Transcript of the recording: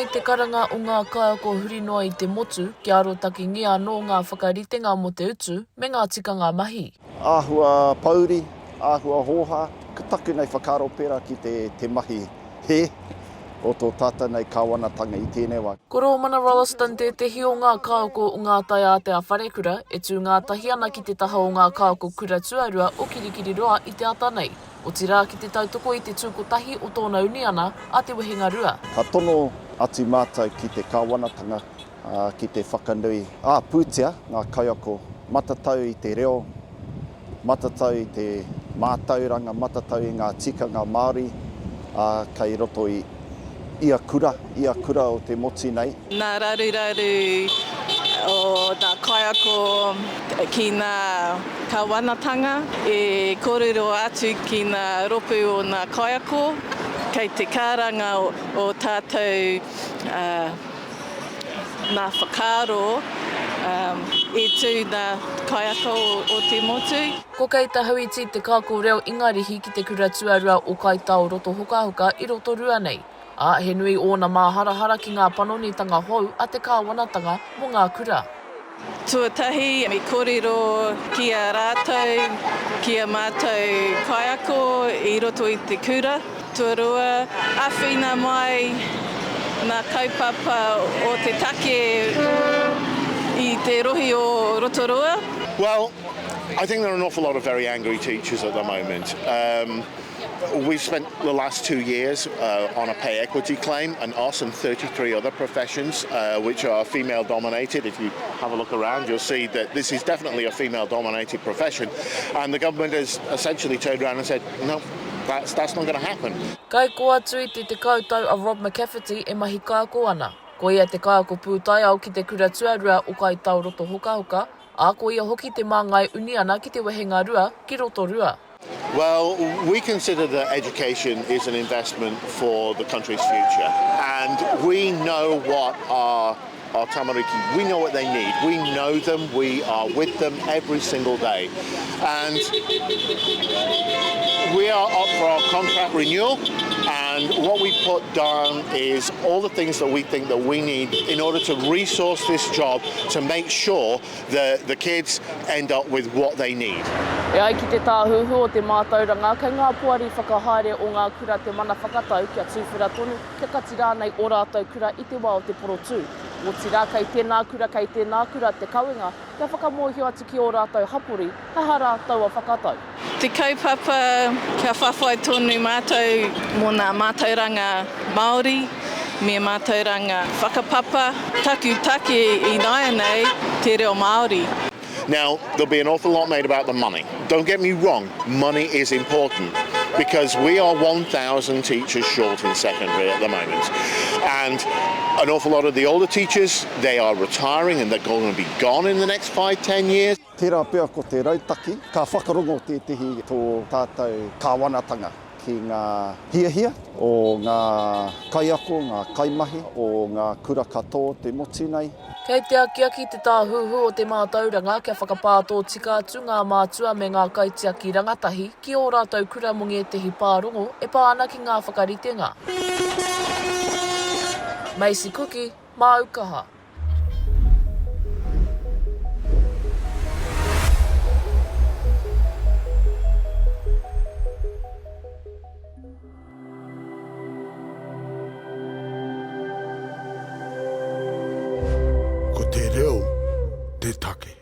nei te karanga o ngā kaiako huri noa i te motu, ki aro taki ngia no ngā whakaritenga mo te utu, me ngā tikanga mahi. Āhua pauri, āhua hoha, ka taku nei whakaro pera ki te mahi he, o tō tata nei kāwanatanga i tēnei wā. Koro mana Rollaston te tehi o ngā kaiako o ngā tai a te awharekura, e tū ngā tahi ana ki te taha o ngā kaiako kura tuarua o Kirikiriroa i te ata nei. O tira ki te tautoko i te tūkotahi o tōna uniana a te wehenga rua. Ka tono atu mātou ki te kāwanatanga, ki te whakanui. Pūtea, ngā kaiako, matatau i te reo, matatau i te mātauranga, matatau i ngā tikanga Māori, kei roto i ia kura o te moti nei. Nā raruraru o nā kaiako ki nā kāwanatanga, e kōrero atu ki nā ropu o nā kaiako, kei te kāranga o tātou nā whakaro, e tū nā kaiako o te motu. Ko kei tahauiti te kāko reo ingarihi ki te kura tuarua o Kaitao Roto Hokahoka i Rotorua nei. He nui ōna māharahara ki ngā panonitanga hou a te kāwanatanga mo ngā kura. Tuatahi, me kōrero ki a rātou, ki a mātou kaiako i roto i te kura. Tuarua, āwhina mai nā kaupapa o te take i te rohi o Rotorua. Well, I think there are an awful lot of very angry teachers at the moment. We've spent the last 2 years on a pay equity claim, and us and 33 other professions which are female dominated. If you have a look around, you'll see that this is definitely a female dominated profession, and the government has essentially turned around and said, no, that's not going to happen. Kai ko atu i te kautau a Rob McCafferty e mahi kaiako ana. Ko ia te kaiako pūtai au ki te kura tuarua o Kaitao Roto Hokahoka, a ko ia hoki te māngai uniana ki te wehenga rua ki Rotorua. Well, we consider that education is an investment for the country's future, and we know what our tamariki, we know what they need. We know them, we are with them every single day. And we are up for our contract renewal, and what we put down is all the things that we think that we need in order to resource this job to make sure that the kids end up with what they need. E ai ki te tāhuhu o te mātauranga, kei ngā puari whakahaere o ngā kura te mana whakatau kia tūwhira tonu, kia kati rānei o rātou kura i te wā o te porotū. O tira kei tēnā kura te kauenga, kia whakamohio atu ki o rātou hapori, kaha rātou a whakatau. Te kaupapa kia whawhai tonu mātou mō nā mātauranga Māori, me mātauranga whakapapa, taku take i naia nei te reo Māori. Now, there'll be an awful lot made about the money. Don't get me wrong, money is important because we are 1,000 teachers short in secondary at the moment. And an awful lot of the older teachers, they are retiring and they're going to be gone in the next 5-10 years. Tērā pia ko te rautaki, ka whakarongo te tehi tō tātou kāwanatanga ki ngā hiahia o ngā kaiako, ngā kaimahi, o ngā kura katoa te moti nei. Kei te akiaki te tāhuhu o te mātauranga kia whakapātō tika atu ngā mātua me ngā kaitiaki rangatahi ki o rātou kura mongi e tehi pārongo e pā ana ki ngā whakaritenga. Macie Kuki, Aukaha. Ko te reo, te take.